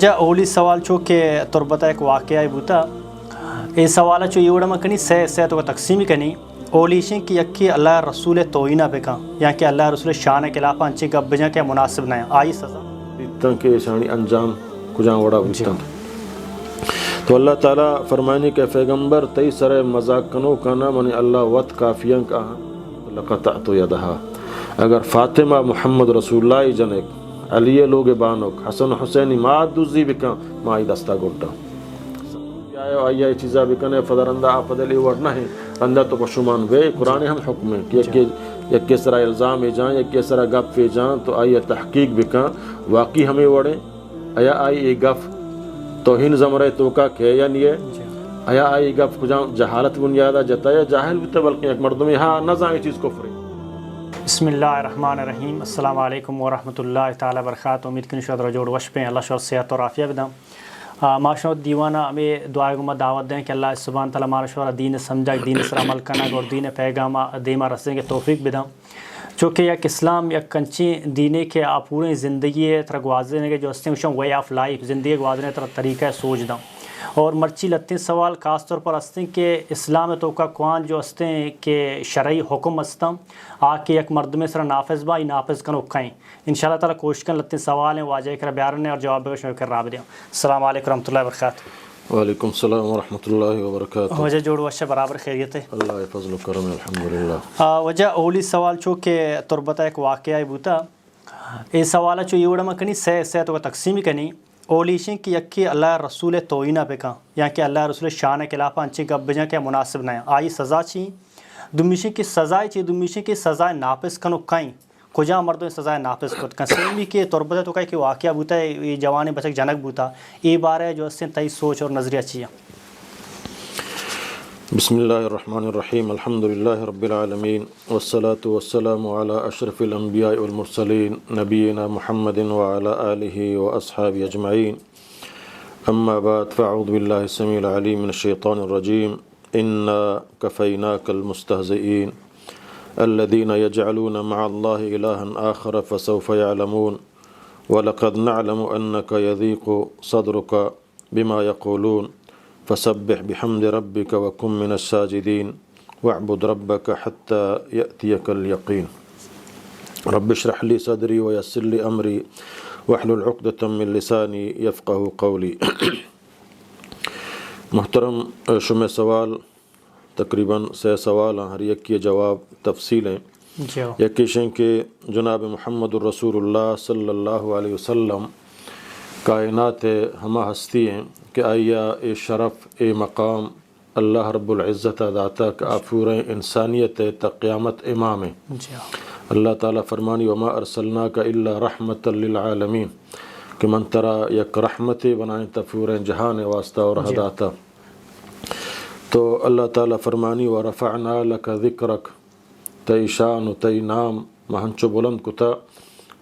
جا اولی سوال چو کہ تربتا ایک واقعہ بوتا اے سوالہ چو یہ وڑا کنی سے تو تقسیمی کنی اولیشن کی یکی اللہ رسول توہینہ بکا یا کہ اللہ رسول شان خلاف انچے گب بجا کہ مناسب نہ آئی سزا اتن کے شانی انجام کجا وڑا بوتا تو اللہ تعالیٰ فرمائنی کہ پیغمبر تی سر مذاق کنو کانا منی اللہ وط کافیاں کہا لقطعت یدہا اگر فاطمہ محمد رسول اللہ جنک علی لوگ بانک حسن حسینی ما دوزی بکن ما ای دستا گوٹا آئی چیزا بکنے فدرندہ آپدلی ورنہ ہے اندر تو پشمان بے قرآن ہم حکم ہے کہ یک سرا الزام جان یک سرا گپ پہ جان تو آئی تحقیق بکن واقعی ہمیں وڑے آیا آئی گف توہین زمرے توکا کہ یا نہیں آیا آئی گف کجا جہالت بنیادہ جتا یا جاہل بھی بلکہ ایک مردمی ہاں نہ جائیں چیز کفر ہے۔ بسم اللہ الرحمن الرحیم السلام علیکم ورحمۃ اللہ تعالی وبرکاتہ امید کنی شد رجوڑ وش پہ اللہ شور صحت اور عافیہ بدم معاشرہ دیوانہ ہمیں دعا گما دعوت دیں کہ اللہ سبحانہ تعالیٰ ہمارا شورا دین سمجھا دین سر عمل کرنا اور دین پیغام دیما رسیں کے توفیق بدم چونکہ یک اسلام یک کنچی دینے کے آپ پورے زندگی تر گوازنے کے جو ہستے ہیں وے آف لائف زندگی گوازنے تر طریقہ سوچ دوں اور مرچی لتے سوال خاص طور پر ہستے کہ اسلام تو کا قوان جو ہستے ہیں کہ شرعی حکم ہستم آ کے یک مرد میں سر نافذ با نافذ کن اکھائیں انشاءاللہ تعالیٰ کوشش کن لتے سوال ہیں واجہ کر بیارنے اور جواب بے شمار کر راب دیں۔ السلام علیکم ورحمۃ اللہ وبرکاتہ۔ وعلیکم السلام ورحمۃ اللہ وبرکاتہ۔ وجہ جوڑ وشہ برابر خیریت ہے اللہ فضل و کرم الحمدللہ۔ وجہ اولی سوال چو کہ تربتا ایک واقعہ بوتا اے سوالہ چو یہ وڑا کنی سے تو تقسیمی کنی اولیشن کی یکی اللہ رسول توہینہ بکا یا کہ اللہ رسول شان خلاف انچے گب بجا کہ مناسب نہ آئی سزا چی دمیشن کی سزائے چی دمیشن کی سزائے ناپس کنو کائیں کجا مردوں سزائے ناپس کت کن سیمی کے تربتا تو کہ واقعہ بوتا ہے یہ جوانے بچک جنک بوتا یہ بارے جو اس سے تئی سوچ اور نظریہ چیئے۔ بسم اللہ الرحمن الرحیم الحمدللہ رب العالمین والصلاة والسلام علی اشرف الانبیاء والمرسلین نبینا محمد وعلی آلہ واصحابہ اجمعین اما بعد فاعوذ باللہ السمیع العلیم من الشیطان الرجیم انا کفیناک المستہزئین الذین یجعلون مع اللہ الہا آخر فسوف یعلمون ولقد نعلم انک یضیق صدرک بما یقولون فسبح بحمد ربك وكن من الساجدين واعبد ربك حتى يأتيك اليقين رب اشرح لي صدري ويسر لي أمري واحلل عقدة من لساني يفقه قولي۔ محترم شمع سوال تقریباً 6 سوال ہیں، ہر ایک کے جواب تفصیل ہیں۔ یکیشن کہ جناب محمد الرسول اللہ صلی اللہ علیہ وسلم کائنات ہمہ ہستی ہیں کہ آیا اے شرف اے مقام اللہ رب العزت داتا کا پورے انسانیت تا قیامت امام ہے۔ اللہ تعالیٰ فرمانی وما ارسلناک الا رحمت للعالمین کہ من ترا یک رحمت بنائیں تا پورے جہان واسطہ اور ہداتا۔ تو اللہ تعالیٰ فرمانی ورفعنا لک ذکرک تی شان و تی نام مہنچو بلند کتا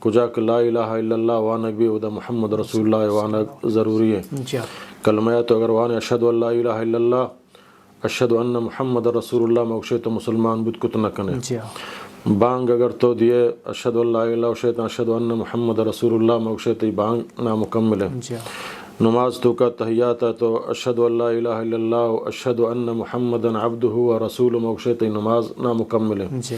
کجا کہ لا الہ الا اللہ وانا بھی ودا محمد رسول اللہ وانا ضروری ہے۔ کلمہ تو اگر وانا اشہد ان لا الہ الا اللہ اشہد ان محمد رسول اللہ موشے تو مسلمان بود کت نہ کنے۔ بانگ اگر تو دیے اشہد ان لا الہ الا اشہد ان محمد رسول اللہ موشے تو بانگ نامکمل ہے۔ نماز تو کا تحیات ہے تو اشہد ان لا الہ الا اللہ اشہد ان محمد عبدہ و رسول موشے تو نماز نامکمل ہے۔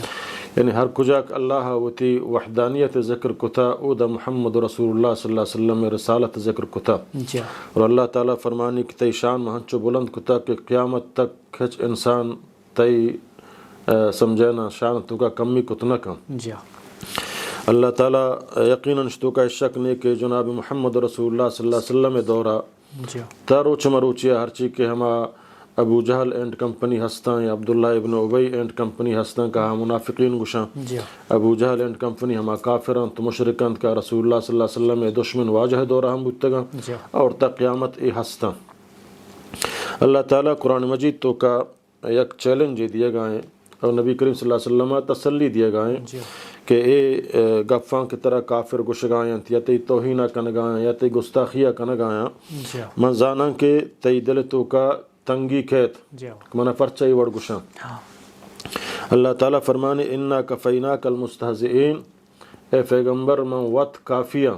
یعنی ہر کجاک اللہ وتی وحدانیت ذکر کتا او دا محمد رسول اللہ صلی اللہ علیہ وسلم رسالت ذکر کتا اور اللہ تعالیٰ فرمانی کہ تی شان مہنچو بلند کتا کہ قیامت تک کھچ انسان تی سمجھینا شان تو کا کمی کتنا کم۔ اللہ تعالیٰ یقیناً شتو کا شک نہیں کہ جناب محمد رسول اللہ صلی اللہ علیہ وسلم دورہ تاروچ مروچیا ہر چیز کے ہما ابو جہل اینڈ کمپنی ہستاں یا عبداللہ ابن عبی اینڈ کمپنی ہستاں کہا منافقین گشاں ابو جہل اینڈ کمپنی ہما کافران تو مشرکان کا رسول اللہ صلی اللہ علیہ وسلم دشمن واجہ دورہ ہم بودتگاں اور تا قیامت ای ہستاں۔ اللہ تعالیٰ قرآن مجید تو کا یک چیلنج دیے گئے اور نبی کریم صلی اللہ علیہ وسلم تسلی دیے گئے کہ اے گفاں کی طرح کافر گشگائیں یا تی توہینہ کنگائیں یا تی گستاخیہ کنگائیں من زانا کہ تی دل تو کا تنگی کھیت منا پرچائی وڑ گشاں۔ اللہ تعالیٰ فرمانے انا کفیناک المستہزئین اے پیغمبر من وط کافیاں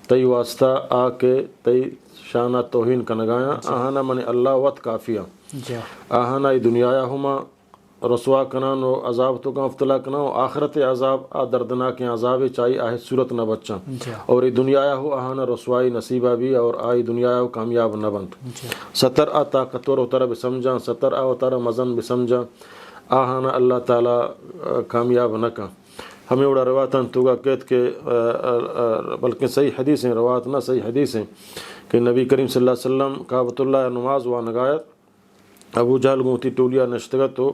تئی واسطہ آ کے تئی شانہ توہین کنگایا آہانا من اللہ وط کافیہ آہانا ای دنیا ہما رسوا کنان و عذاب تو کا ابتلا کنان و آخرت عذاب آ دردناک عذاب چاہی آہ صورت نہ بچاں اور ای دنیا ہو آہانا رسوائی نصیبہ بھی اور آئی دنیا ہو کامیاب نہ بند ستر آ طاقتور اترا بسمجھاں ستر آ اترا مزن بسمجھاں آہانا اللہ تعالیٰ کامیاب نہ کن ہمیں اڑا رواتاں توگا کہت کہ بلکہ صحیح حدیث ہیں روات نہ صحیح حدیث ہیں کہ نبی کریم صلی اللہ علیہ وسلم کعبۃ اللہ نماز و نگایت ابو جہل گوتی ٹولیا نشتگت تو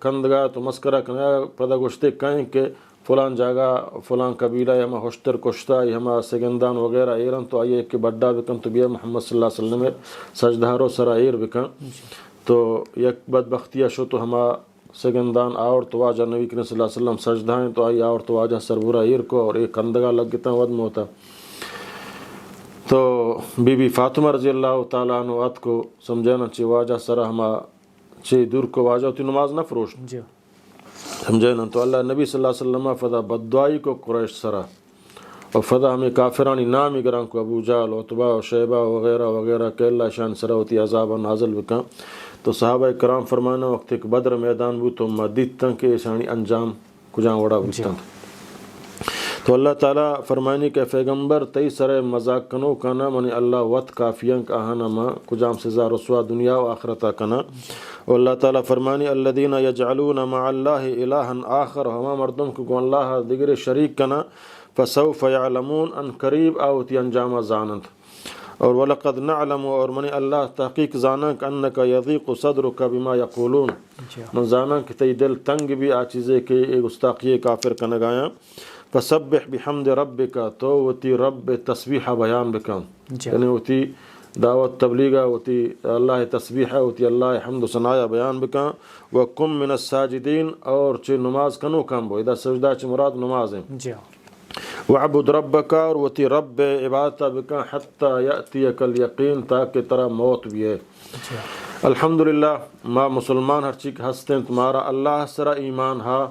کندگا تو مسکرہ کنایا پدا گوشتے کہیں کہ فلان جاگا فلان قبیلہ ہما ہوشتر کشتا ہما سگندان وغیرہ ایران تو آئیے کہ بڑا بکن تو بیا محمد صلی اللہ علیہ وسلم سجدہارو سرا ایر بکن تو یک بدبختیہ شو تو ہما سگندان آور تو واجہ نبی کریم صلی اللہ علیہ وسلم سجدہ ہیں تو آئی آور تو واجہ سربورہ ایر کو اور ایک کندگا لگ گتا ود میں ہوتا تو بی بی فاطمہ رضی اللہ تعالیٰ عنہ وقت کو سمجھانا چی واجہ سرا ہما چی دور کو واجہ ہوتی نماز نہ فروش سمجھانا تو اللہ نبی صلی اللہ علیہ وسلم فدا بددعائی کو قریش سرا اور فدا ہمیں کافرانی نامی گران کو ابو جہل عتبہ و شیبہ وغیرہ وغیرہ کہ اللہ شان سرا ہوتی عذاب نازل بکاں تو صحابہ کرام فرمانا وقت ایک بدر میدان بو تو مدید تن کے شانی انجام کجاں وڑا بوستان تو اللہ تعالیٰ فرمانی کہ پیغمبر تئی سر مذاق کنو کنا منی اللہ وط کافیاں آہانا ما کجام سزا رسوا دنیا و آخرتا کنا اور اللہ تعالیٰ فرمانی الذین یجعلون مع اللہ الہا آخر ہما مردم کو اللہ دیگر شریک کنا فسوف یعلمون ان قریب آوتی انجام زانند اور وَلَقَدْ نَعْلَمُ اور منی اللہ تحقیق زانا کہ انکا یضیق صدرک بما یقولون من زانا کہ تی دل تنگ بھی آ چیزیں کہ ایک گستاخی کافر کنگایا فسبح بحمد ربک تو وتی رب تسبیح بیان بکن یعنی وتی دعوت تبلیغہ وتی اللہ تسبیح وتی اللہ حمد و ثنایا بیان بکن وکم من الساجدین اور چی نماز کنو کم بو ادا سجدہ چی مراد نماز ہیں وعبد ربک اور وتی رب عبادت بکن حتی یأتیک الیقین تاکہ ترا موت بھی ہے الحمدللہ ما مسلمان ہر چیز ہستے ہیں تمہارا اللہ سرا ایمان ہا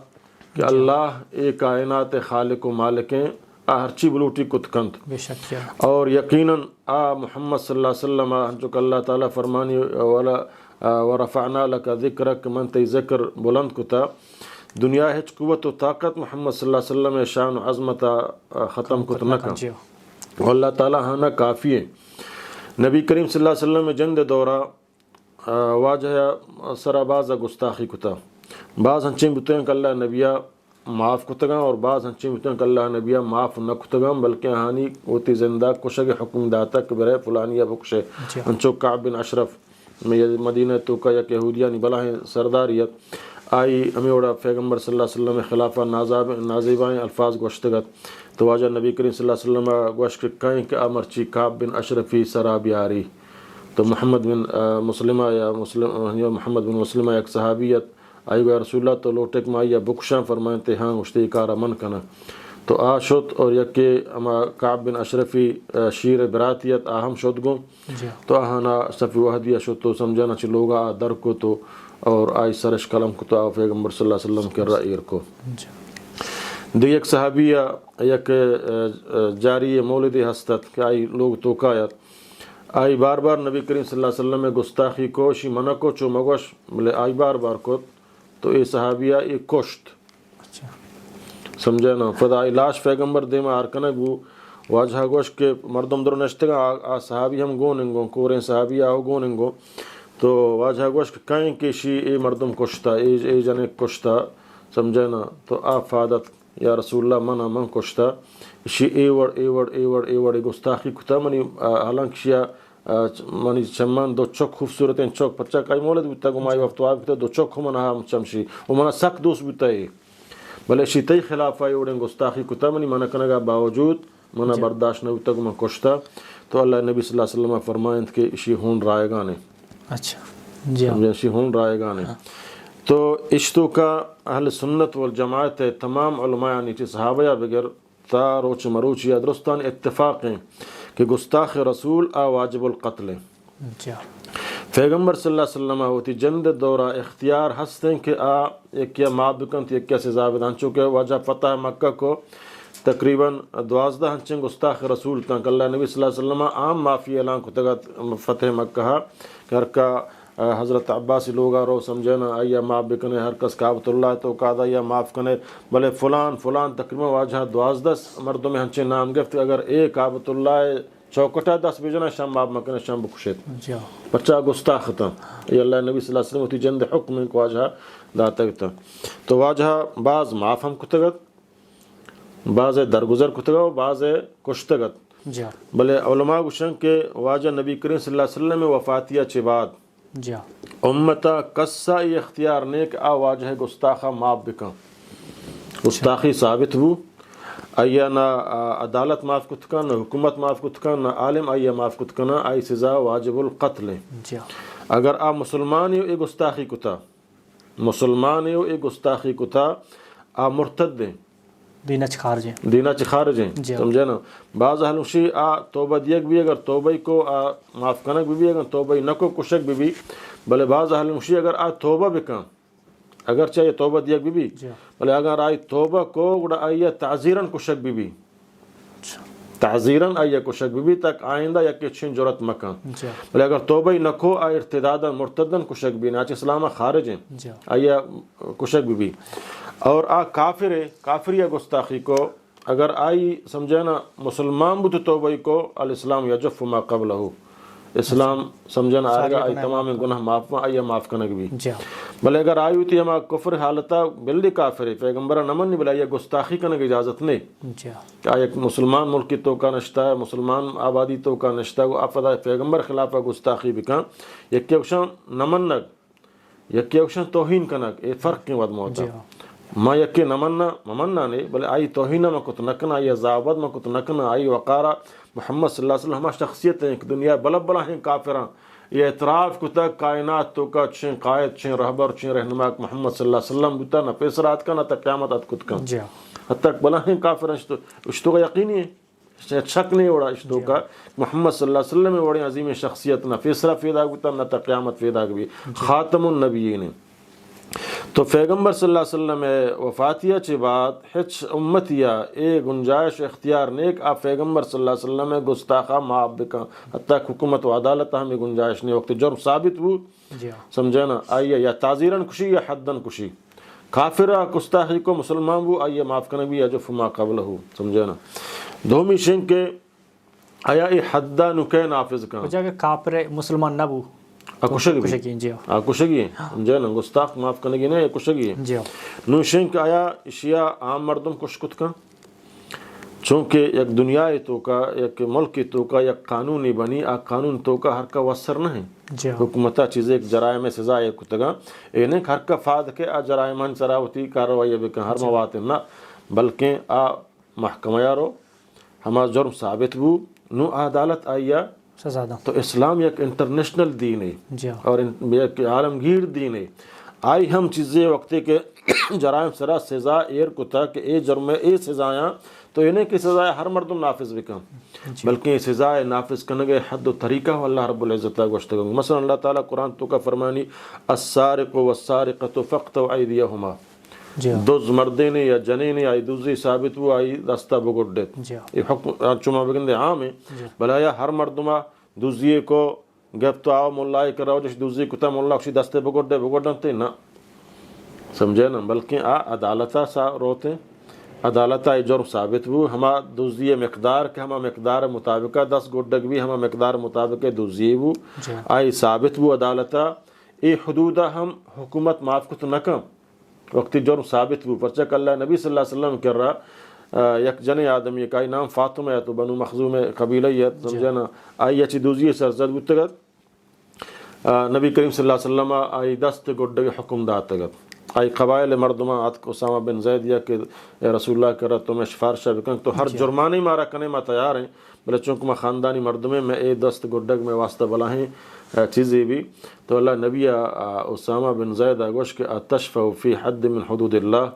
کہ اللہ ایک کائنات خالق و مالک ہیں ہر چی بلوٹی کتکنت اور یقیناً محمد صلی اللہ علیہ وسلم جو کہ اللہ تعالیٰ فرمانی ورفعنا لک ذکرک من تی ذکر بلند کتا دنیا ہچ قوت و طاقت محمد صلی اللہ علیہ وسلم شان و عظمت ختم کت نکا اور اللہ تعالیٰ ہانا کافی ہے نبی کریم صلی اللہ علیہ وسلم جنگ دورہ واجہ سرا باز گستاخی کتا بعض ہنچیں بتیں کہ اللہ نبیہ معاف کتگاں اور بعض ہنچیں بتیں کہ اللہ نبیہ معاف نہ کتگاں بلکہ ہانی ہوتی زندہ کشگ حکم داتا کہ برے فلانیہ بکشے ہنچو کعب بن اشرف مدینہ تو کا یک یہودیانی بلاہیں سرداریت آئی ہمیں اوڑا پیغمبر صلی اللہ علیہ وسلم خلافہ نازیبائیں الفاظ گوشتگت تو واجہ نبی کریم صلی اللہ علیہ وسلم گوشت کہیں کہ امرچی کعب بن اشرفی سرابیاری تو محمد بن مسلمہ یا محمد بن مسلمہ ایک صحابیت آئی گیا رسول اللہ تو لوٹک میں آئی بکشاں فرمائیں تے ہاں اشتی کارا من کنا تو شد اور یکی اما کعب بن اشرفی شیر براتیت آہم شد گو تو آہانا صفی وحدیہ شد تو سمجھانا چی لوگا در کو تو اور آئی سرش کلم کو تو پیغمبر صلی اللہ علیہ وسلم کے رائیر کو دی ایک صحابیہ یک جاری مولد ہستت کہ آئی لوگ توکایت آئی بار بار نبی کریم صلی اللہ علیہ وسلم میں گستاخی کو شی منع کو چو مگوش بلے آئی بار بار کو تو یہ صحابیہ یہ کشت سمجھے نا فدا آئی لاش پیغمبر دے میں آرکنک بو واجہ گوش کے مردم در نشتگا صحابی ہم گوننگو کوریں صحابی آہو گوننگو تو واجہ گوش کہیں کہ شی اے مردم کشتا اے جنے کشتا سمجھے نا تو فادت یا رسول اللہ منا من کشتا شی ایوڑ گستاخی کتا منی حالانکہ شیعہ منی چمان دو چوک خوبصورت ہیں چوک پچا کئی مولد بیتا گمائی وفتواب بیتا دو چوک ہم منہا چمشی و منہ سک دوست بیتا ہے بلے شی تی خلاف آئی اوڑیں گستاخی کتا منی منہ کنگا باوجود منہ برداشت نہ بیتا گمہ کشتا تو اللہ نبی صلی اللہ علیہ وسلم فرمائیں کہ شی ہون رائے گانے اچھا شی ہون رائے گانے تو اشتو کا اہل سنت والجماعت تمام علماء نیچے صحابہ بگر تا روچ مروچ یا درستان اتفاق ہیں کہ گستاخ رسول واجب القتل ہیں پیغمبر صلی اللہ علیہ وسلم ہوتی جند دورہ اختیار ہستیں کہ ایک کیا معاف بکن تھی ایک کیا سزا بدان چونکہ واجہ پتہ ہے مکہ کو تقریباً 12 ہنچنگ گستاخ رسول تک اللہ نبی صلی اللہ علیہ وسلم عام معافی اعلان کتگت فتح مکہ ہر کا حضرت عباس لوگا رو سمجھے نا آیا معاف بکنے ہر کس کعبۃ اللہ تو کادا یا معاف کنے بلے فلان فلان تقریباً واجہ 12 مردوں میں ہنچے نام گفت اگر ایک کعبۃ اللہ چوکٹا 10 بجنا شام معاف مکنے شام بکشت بچہ گستاخ تھا یہ اللہ نبی صلی اللہ علیہ وسلم ہوتی جند حکم کو واجہ داتک تھا تو واجہ بعض معاف ہم کتگت بعض درگزر کتگا بعض کشتگت بلے علماء گوشن کے واجہ نبی کریم صلی اللہ علیہ وسلم وفاتیہ چے بعد امتا قصہ اختیار نیک آ واجہ گستاخہ معاف بکن گستاخی ثابت ہو آیا نہ عدالت معاف کتکا نہ حکومت معاف کتکا نہ عالم آیا معاف کتکا آئی سزا واجب القتل ہے اگر آ مسلمان اے گستاخی کتا مسلمان اے گستاخی کتا آ مرتد دیں دینہ چ خارج ہیں سمجھے نا بعض اہلوشی آ توبہ دیگ بھی اگر توبہ کو معاف کنک بھی اگر توبہ نہ کو کشک بھی بلے بعض اہلوشی اگر آ توبہ بکن اگر چاہیے توبہ دیگ بھی بلے اگر آئی توبہ کو گڑا آئیے تعزیراً کشک بھی تعزیراً آئیے کشک بھی تک آئندہ یا کچھ جرت مکان بلے اگر توبہ نہ کو آئی ارتدادا مرتدن کشک بھی ناچ اسلام خارج ہیں آئیے کشک بھی اور آ کافر ہے کافریہ گستاخی کو اگر آئی سمجھے نا مسلمان بھی توبہ کو الاسلام یجف ما قبلہ اسلام سمجھے نا آئے گا آئی تمام گناہ معاف آئیے معاف کنگ بھی بلے اگر آئی ہوتی ہما کفر حالتا بلدی کافر ہے پیغمبرہ نمن نہیں بلے آئیے گستاخی کنگ اجازت نہیں آئیے مسلمان ملکی تو کا نشتہ ہے مسلمان آبادی تو کا نشتہ ہے آفدہ پیغمبر خلافہ گستاخی بکن یکی اوشن نمن نگ یکی اوشن توہین کنگ یہ فرق کی ود موتا ما یکی نمنا ممنا نہیں بلے آئی توہینہ مکت نکنا آئی عذابت مکت نکنا آئی وقارہ محمد صلی اللہ علیہ وسلم ہما شخصیت ہیں کہ دنیا بلب بلا ہیں کافران یہ اعتراف کتا کائنات تو کا چھیں قائد چھیں رہبر چھیں رہنما محمد صلی اللہ علیہ وسلم بتا نہ پیسرات کا نہ تا قیامت ات کت کا حتی بلا ہیں کافران اشتو کا یقینی ہے شک نہیں وڑا اشتو کا محمد صلی اللہ علیہ وسلم وڑی عظیم شخصیت نہ پیسرہ فیدا بتا نہ تا قیامت فیدا بھی خاتم النبیین تو پیغمبر صلی اللہ علیہ وسلم وفاتیہ چی بعد ہچ امتیہ اے گنجائش اختیار نیک آپ پیغمبر صلی اللہ علیہ وسلم گستاخہ معاف بکا حتیٰ حکومت و عدالت ہمیں گنجائش نہیں وقت جرم ثابت ہو سمجھے نا آئیے یا تعزیراً کشی یا حداً کشی کافرہ گستاخی کو مسلمان ہو آئیے معاف کرنے بھی یجف ما قبل ہو سمجھے نا دومی شنگ کے آیا ای حدہ نکے نافذ کا وجہ کہ کافر مسلمان نہ ہو کشگی ہے نا گستاخ معاف کرنے گی نا کشگی ہے نوشن کا آیا اشیاء عام مردم کشکت کا چونکہ یک دنیا تو کا یک ملک تو کا یک قانونی بنی آ قانون تو کا ہر کا وسر نہ ہے حکومتہ چیزیں ایک جرائم سزا ایک کتگا اینک ہر کا فاد کے آ جرائمان سراوتی کاروائی بکن ہر موات نہ بلکہ آ محکمہ یارو ہما جرم ثابت بو نو عدالت آیا تو اسلام یک انٹرنیشنل دین ہے اور ایک عالمگیر دین ہے آئی ہم چیزیں وقتی کے جرائم سرا سزا ایر کتا کہ اے جرم اے سزایاں تو انہیں کی سزائے ہر مردم نافذ بکن بلکہ سزائے نافذ کرنے گئے حد و طریقہ اللہ رب العزت گوشت گا مثلا اللہ تعالیٰ قرآن تو کا فرمانی السارق والسارقۃ فاقطعوا ایدیہما دوز مردینے یا جنینے آئی دوزی ثابت ہوا آئی دستہ بگڑت یہ حکم چما بگندے عام ہے بلایا ہر مردمہ دوزیے کو گفت آو مولائی کر رہا ہو جس دوزی کتا مولا کسی دستے بگڑتے نا سمجھے نا بلکہ عدالتہ سا روتے عدالتہ جرم ثابت ہو ہما دوزی مقدار کہ ہما مقدار مطابقہ 10 گڈک بھی ہما مقدار مطابق دوزی ہو آئی ثابت ہو عدالتہ ای حدودہ ہم حکومت معاف کت نکم وقتی جرم ثابت ہو پرچک اللہ نبی صلی اللہ علیہ وسلم کر رہا یک جن آدمی کا نام فاطمہ ہے تو بنو مخزوم قبیلیت سمجھے نا آئی اچھی دوزی سرزد بتگت نبی کریم صلی اللہ علیہ وسلم آئی دست گڈ حکم داتگت آئی قبائل مردمہ آت اسامہ بن زید یا کہ رسول اللہ کر رہا تو میں شفارشہ بکن تو ہر جرمانی مارا کنے ما تیار ہیں بلے چونکہ میں خاندانی مردمیں میں اے دست گڈگ میں واسطہ بلا ہیں چیزیں بھی تو اللہ نبی اسامہ بن زید گوش کہ اتشفع فی حد من حدود اللہ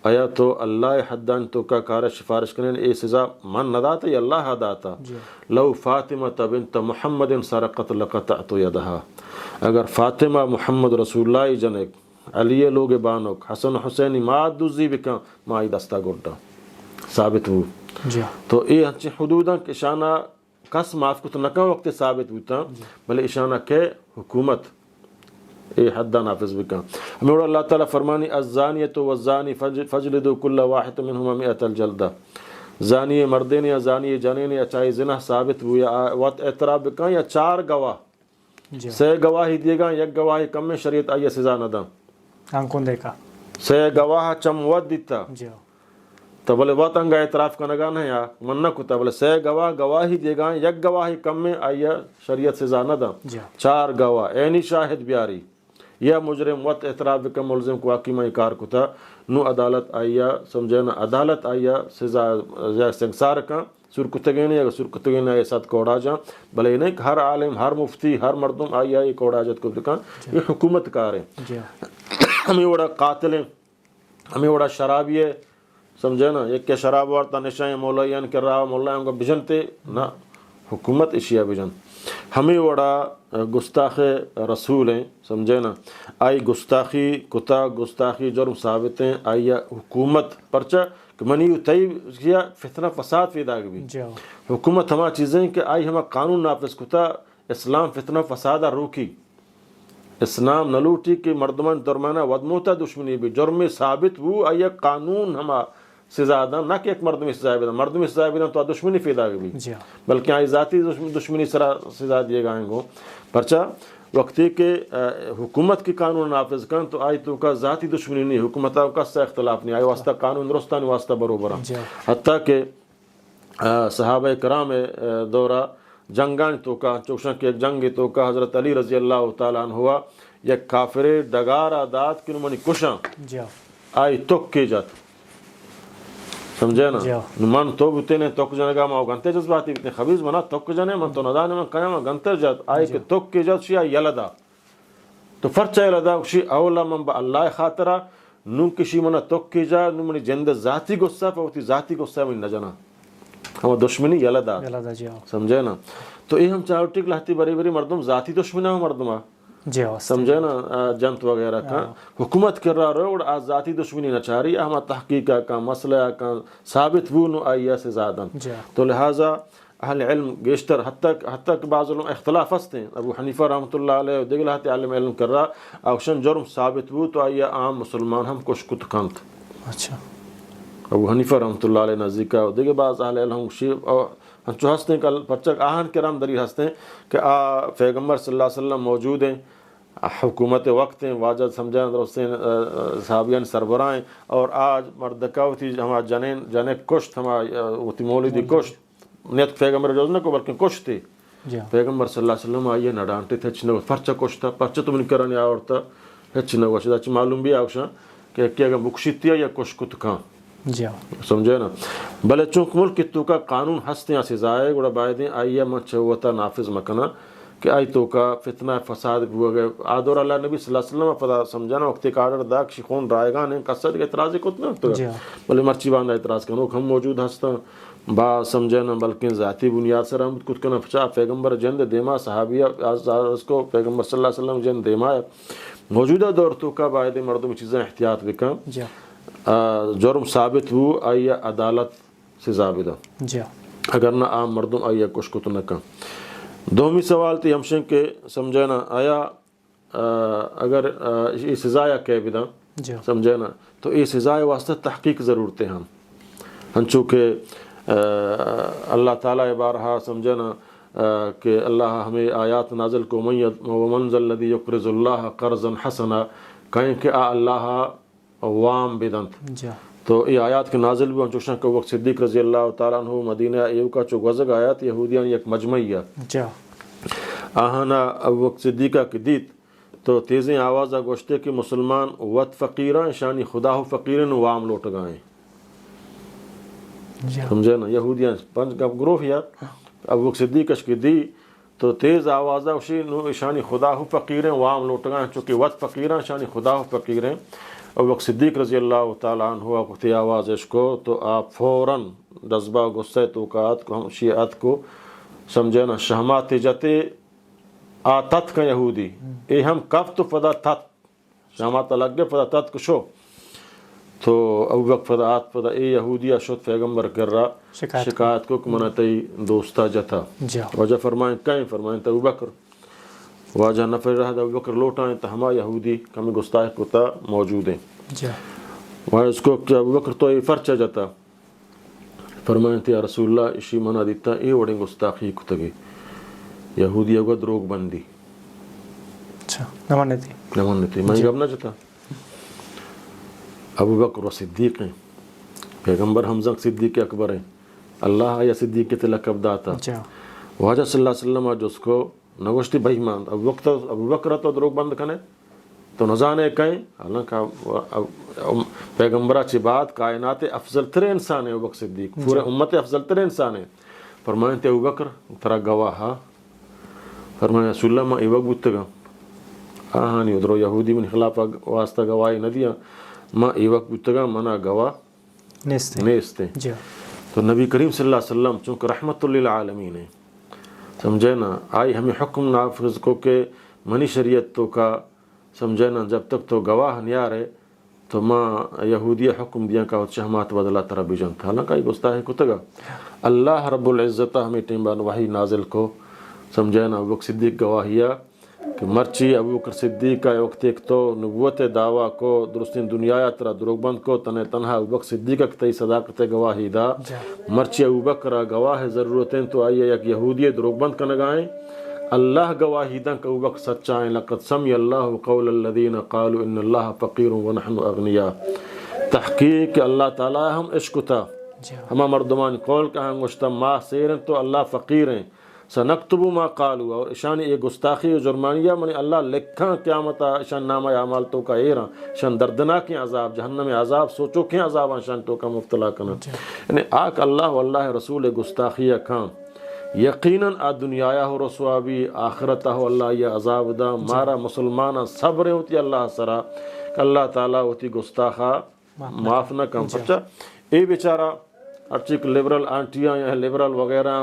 آیا تو اللہ حدان تو کا کار سفارش کرنے اے سزا من نہ داتا یا اللہ داتا لو فاطمہ بنت محمد سرقت لقطعت یدہا اگر فاطمہ محمد رسول اللہ جنک علی لوگ بانوک حسن حسینی ما دوزی بکن ما ای دستا گوڑا ثابت ہو جی تو یہ ہنچی حدوداں کہ اشانہ کس معاف کو تو نہ وقت ثابت ہوتا بلے اشانہ کہ حکومت اے حدہ نافذ بکا ہمیں اللہ تعالیٰ فرمانی الزانیۃ والزانی فجلدوا کل واحد منہما مئۃ الجلدہ زانی مردین یا زانی جنین یا چاہے زنا ثابت ہو یا وقت اعتراف بکا یا 4 گواہ جی 6 گواہی دیے گا 1 گواہی کم میں شریعت آئیے سزا نہ دا آنکھوں دیکھا 6 گواہ چم ود دیتا جی تو بولے وقت انگا اعتراف کرنگا نہ یا منہ کتا بولے 6 گواہ گواہی دیے گا 1 گواہی کم میں آئیے شریعت سزا نہ دا جی 4 گواہ اینی شاہد بیاری یا مجرم وقت اعتراف بکا ملزم کو واقعی میں کار کتا نو عدالت آئیا سمجھنا عدالت آئیا سزا یا سنگسار کا سرکتگین یا سرکتگین آئے ساتھ کوڑا جا بلے نہیں کہ ہر عالم ہر مفتی ہر مردم آئیا یہ کوڑا جات کو دکھا یہ حکومت کار ہے ہمیں وڑا قاتل ہیں ہمیں وڑا شرابی ہے سمجھے نا ایک کہ شراب وارتا نشائیں مولائیان کر رہا مولائیان کو بجنتے نا حکومت اشیاء بجن ہمیں وڑا گستاخ رسول ہیں سمجھے نا آئی گستاخی کتا گستاخی جرم ثابت ہیں آئی حکومت پرچہ کہ منی تئی کیا فتنہ فساد پیدا بھی حکومت ہما چیزیں کہ آئی ہما قانون نافذ کتا اسلام فتنہ فسادہ روکی اسلام نلوٹی کہ مردمان درمانہ ودموتا دشمنی بھی جرم ثابت ہو آئی قانون ہما سزا دا نہ کہ ایک مردمی سزا بھی دا مردمی سزا بھی دا تو دشمنی پیدا بھی بلکہ آئی ذاتی دشمنی سزا دیے گائیں گو پرچہ وقتی کہ حکومت کی قانون نافذ کرن تو آئی تو کا ذاتی دشمنی نہیں حکومت کا سے اختلاف نہیں آئی واسطہ قانون درستان واسطہ بروبرہ حتیٰ کہ صحابہ کرام دورہ جنگان تو کا چوشن کے ایک جنگ تو کا حضرت علی رضی اللہ تعالیٰ عنہ ہوا یک کافر ڈگار آداد کی نمانی کشاں آئی تک کی جات سمجھے نا من تو بوتے نے توک جانے گا ماں گنتے جذباتی بیتنے خبیز بنا توک جانے من تو ندانے من قیام گنتے جات آئی کہ توک کی جات شیعہ یلدا تو فرچہ یلدا شی اولا من با اللہ خاطرہ نون کشی منا توک کی جات نون منی جند ذاتی گسا پاوتی ذاتی گسا من نجنا ہم دشمنی یلدا سمجھے نا تو یہ ہم چاہوٹی کہ لہتی بری بری مردم ذاتی دشمنی ہوں مردمہ سمجھے نا جنت وغیرہ کا حکومت کر رہا روڑ آج ذاتی دشمنی نہ چاہ رہی ہما تحقیق کا مسئلہ کا ثابت وہ نو آئیہ سے زیادہ تو لہٰذا اہل علم گیشتر حتیٰ کہ بعض علم اختلاف ہستے ہیں ابو حنیفہ رحمۃ اللہ علیہ دیکھ لہتے عالم علم کر رہا اوشن جرم ثابت وہ تو آئیہ عام مسلمان ہم کشکت کانت اچھا ابو حنیفہ رحمۃ اللہ علیہ نزدیکا دیکھ بعض اہل علم شیب ہنچو ہستے ہیں کل پرچک آہن کرام دلیل ہستے ہیں کہ پیغمبر صلی اللہ علیہ وسلم موجود ہیں حکومت وقت ہیں واجد سمجھائیں درستیں صحابیان سربراہ ہیں اور آج مردکاوتی ہما جنے کشت ہما وتی مولدی کشت نیت پیغمبر جوز نہ کو بلکہ کشت تھی پیغمبر صلی اللہ علیہ وسلم آئیے نہ ڈانٹے تھے اچھی نگو پرچہ کشت تھا پرچہ تو من کرنے آورتا اچھی نگو اچھی معلوم بھی آوشا کہ اگر بکشتیا یا کشکت کھاں سمجھے نا بلے چونک ملک تو کا قانون ہستیاں سزائے گوڑا بائدیں آئیے مچھوتا نافذ مکنا کہ آئی تو کا فتنہ فساد ہوا گئے آدور اللہ نبی صلی اللہ علیہ وسلم پتا سمجھانا وقت ایک آڈر دا کشی خون رائے گا نہیں قصد کے اعتراضی کت نہیں ہوتا بلے مرچی باندھا اعتراض کرنا ہم موجود ہستا با سمجھانا بلکہ ذاتی بنیاد سے رحمت کت کرنا پچا پیغمبر جند دیما صحابیہ اس کو پیغمبر صلی اللہ علیہ وسلم جند دیما ہے موجودہ دور تو کا باید مردم چیزیں احتیاط بکا جرم ثابت ہو آئیہ عدالت سے ضابطہ اگر نہ عام مردم آئیہ کشکت نہ کن دومی سوال تھی ہمشن کے سمجھنا آیا اگر یہ سزایا کہہ بدا سمجھنا تو یہ سزائے واسطہ تحقیق ضرورت ہیں ہم چونکہ اللہ تعالیٰ بارہا سمجھنا کہ اللہ ہمیں آیات نازل کو ومن ذا الذی یقرض اللہ قرضا حسنا کہیں کہ اللہ وام بدنت تو یہ آیات کے نازل بھی چوشن کہ وقت صدیق رضی اللہ تعالیٰ عنہ مدینہ ایو کا چو غزگ آیات یہودیان یک مجمعیہ آہانا وقت صدیقہ کی دیت تو تیزیں آوازہ گوشتے کہ مسلمان وط فقیران شانی خدا ہو فقیرن وام لوٹ گائیں سمجھے نا یہودیان پنج گروہ یا اب وقت صدیقہ کی دی تو تیز آوازہ شانی خدا ہو فقیرن وام لوٹ گائیں چونکہ وط فقیران شانی خدا ہو فقیرن اور وقت صدیق رضی اللہ تعالیٰ عنہ ہوا کتی آواز اس کو تو آپ فوراً جذبہ غصہ توقعات کو ہم شیعات کو سمجھنا شہمات جتے آتت کا یہودی اے ہم کف تو فدا تت شہمات لگ گئے فدا تت کو شو تو ابو بکر فدات پدا اے یہودیہ شد پیغمبر کر رہا شکایت کو کمنا تی دوستا جتا وجہ فرمائیں کہیں فرمائیں تا ابو بکر واجہ نفر رہا دا ابو بکر لوٹائیں تا ہما یہودی کمی گستاخ کو تا موجود ہیں وہاں اس کو کہ ابو بکر تو یہ فرچہ جتا فرمائیں تی یا رسول اللہ اشی منا دیتا اے وڑیں گستاخی کو تگی یہودی اگا دروگ بندی نمانتی میں گب نہ جتا ابو بکر و صدیق ہیں پیغمبر حمزہ صدیق اکبر ہیں اللہ یا صدیق کے لقب داتا واجہ صلی اللہ علیہ وسلم جو اس کو نگوشتی بھائی مان ابو بکر تو دروگ بند کنے تو نزانے کہیں حالانکہ پیغمبرہ چی بات کائنات افضل ترے انسان ہے ابو بکر صدیق پورے امت افضل ترے انسان ہے فرمائیں تے ابو بکر ترا گواہا فرمائیں رسول اللہ ما ایوک بودتگا آہانی ادھرو یہودی من خلاف واسطہ گواہی نہ دیا ما ایوک بودتگا منا گواہ نیستے تو نبی کریم صلی اللہ علیہ وسلم چونکہ رحمت للعالمین ہے سمجھے نا آئی ہمیں حکم نافذ کو کہ منی شریعت تو کا سمجھے نا جب تک تو گواہ نہیں رہے تو ماں یہودیہ حکم دیا کا چہمات بدلا ترا بیجن تھا نا کئی گستاخی کو تگا اللہ رب العزت ہمیں ٹیم بان وحی نازل کو سمجھے نا ابو بکر صدیق گواہیہ کہ مرچی ابو بکر صدیق کا وقت ایک تو نبوت دعویٰ کو درستین دنیا ترا دروگ بند کو تنہا ابو بکر صدیق کی صداقت گواہی دا مرچی ابو بکر گواہ ضرورتیں تو آئیے یک یہودی دروگ بند کا نگائیں اللہ گواہی دن کہ ابو بکر سچائیں لقد سمی اللہ قول الذین قالوا ان اللہ فقیر ونحن اغنیاء تحقیق اللہ تعالی ہم عشق تھا ہما مردمان قول کا ہم گشتا ما سیرن تو اللہ فقیر ہیں سنکتب ما قالوا اور اشان یہ گستاخی و جرمانیہ منی اللہ لکھاں قیامتا اشان نامہ اعمال تو کا ایران اشان دردناک عذاب جہنم عذاب سوچو کیا عذاب اشان تو کا مبتلا کرنا یعنی آک اللہ واللہ رسول گستاخیہ کام یقیناً آ دنیا ہو رسوابی آخرتہ ہو اللہ یہ عذاب دا مارا مسلمانہ صبر ہوتی اللہ سرا کہ اللہ تعالیٰ ہوتی گستاخہ معاف نہ کم پچھا اے بیچارہ اچھک لیبرل آنٹیاں یا لیبرل وغیرہ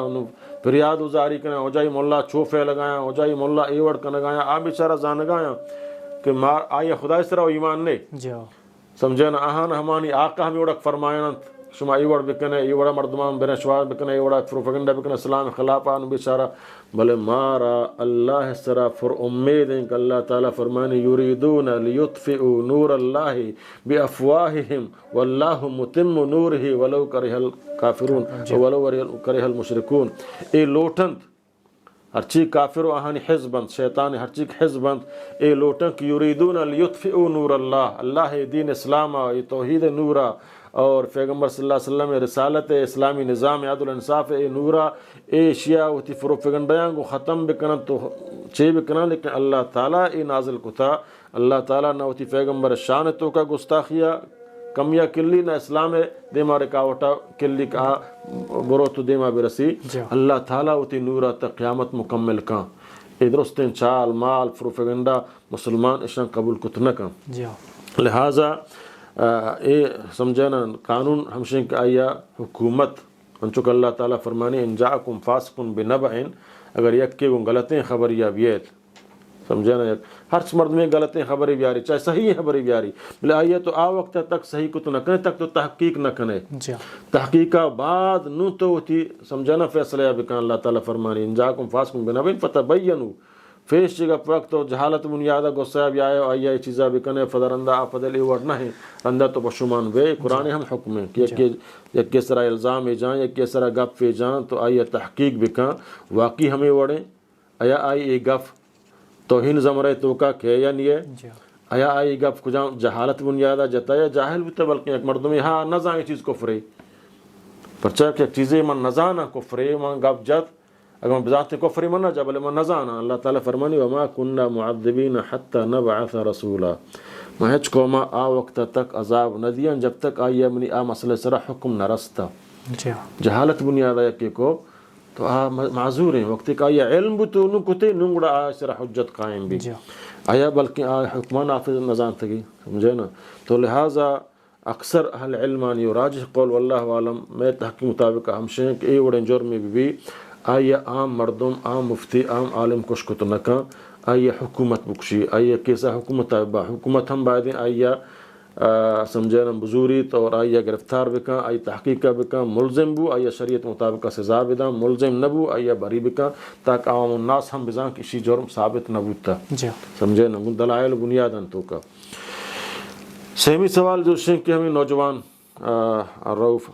فریاد ازاری کریں ہو جائی مولا چھوفے لگایا ہو جائی مولا ایوڑ کا نگایا آ بیچارہ زانگایا کہ مار آئی خدا اس طرح ایمان نے سمجھے نا آہان ہمانی آقا ہمیں اڑک فرمائنا شما ایوڑ بکنے ایوڑا مردمان بین شوار بکنے ایوڑا پروپیگنڈا بکنے اسلام خلاف آن بیچارہ بلے مارا اللہ سرا فر امید ہیں کہ اللہ تعالیٰ فرمانی یریدون لیطفئوا نور اللہ بافواہہم واللہ متم نورہ ولو کرہ الکافرون ولو کرہ المشرکون اے لوٹند ہرچی کافر و آہانی حزبند شیطان ہرچی حزبند اے لوٹند یریدون لیطفئوا نور اللہ اللہ دین اسلام یہ توحید نورا اور پیغمبر صلی اللہ علیہ وسلم رسالت اسلامی نظام عدل انصاف اے نورا اے شیعہ ہوتی پروپیگنڈیاں کو ختم بکنن تو چھے بکنن لیکن اللہ تعالیٰ اے نازل کو تھا اللہ تعالیٰ نہ ہوتی پیغمبر شان تو کا گستاخیہ کمیا کلی نہ اسلام دیما رکاوٹا کلی کہا برو تو دیما برسی اللہ تعالیٰ ہوتی نورا تا قیامت مکمل کان اے درستین چال مال پروپیگنڈا مسلمان اشان قبول کتنکا لہذا اے سمجھانا قانون ہمشن کا آیا حکومت انچوک اللہ تعالیٰ فرمانے ان جاءکم فاسقن بنبعن اگر یک کے غلطیں خبری بیت سمجھانا یک ہر مرد میں غلطیں خبری بیاری چاہے صحیح خبری بیاری بلے آئیے تو آ وقت تک صحیح کو تو نہ کنے تک تو تحقیق نہ کنے تحقیقہ بعد نو تو ہوتی سمجھانا فیصلہ بکان اللہ تعالیٰ فرمانے ان جاءکم فاسقن بنبعن فتبینوا فیش جگہ وقت تو جہالت بنیادہ گسہ بھی آئے آئیہ یہ چیزہ بھی کنے فدرندہ آفدل ایوڑ نہ ہے رندہ تو بشمان وے قرآن ہم حکم ہے کہ یک کے سرہ الزام جان یک کے سرہ گپ فی جان تو آئیہ تحقیق بکان واقعی ہمیں وڑیں آیا آئی ای گف توہین زمرہ توکا کھے یا نیے آیا آئی گف کجاں جہالت بنیادہ جتایا جاہل بھی تو بلکہ ایک مردمی ہاں نزاں چیز کفری پرچہ کہ چیزیں من نزانا کفری من گف جت اگر من بذات کفری من نہ جا بلے من نزانا اللہ تعالیٰ فرمانی وما کننا معذبین حتی نبعث رسولا محج قوما آ وقت تک عذاب نہ دیا جب تک آئی منی آ مسئلہ سرا حکم نہ رستا جہالت بنیادہ یکی کو تو آ معذور ہیں وقت کا آیا علم بھی تو نکتے ننگڑا آ سرا حجت قائم بھی آیا بلکہ آ حکمان آفز نظام تگی سمجھے نا تو لہٰذا اکثر اہل علمانی و راجح قول واللہ عالم میں تحقیق مطابق ہمشیں کہ اے وڑیں جرم میں بھی آیا عام مردم عام مفتی عام عالم کشکت نکاں آیا حکومت بکشی آیا کیسا حکومت آبا حکومت ہم بعدیں آیا سمجھے نا بزوری تو آئیے گرفتار بکا آئی تحقیق بکا ملزم بو آئیے شریعت مطابق سزا بدا ملزم نبو آئیے بری بکا تاکہ عوام الناس ہم بزان کسی جرم ثابت نبوتا سمجھے نا دلائل بنیادن تو کا. سہمی سوال جو شنک کہ ہمیں نوجوان رعوف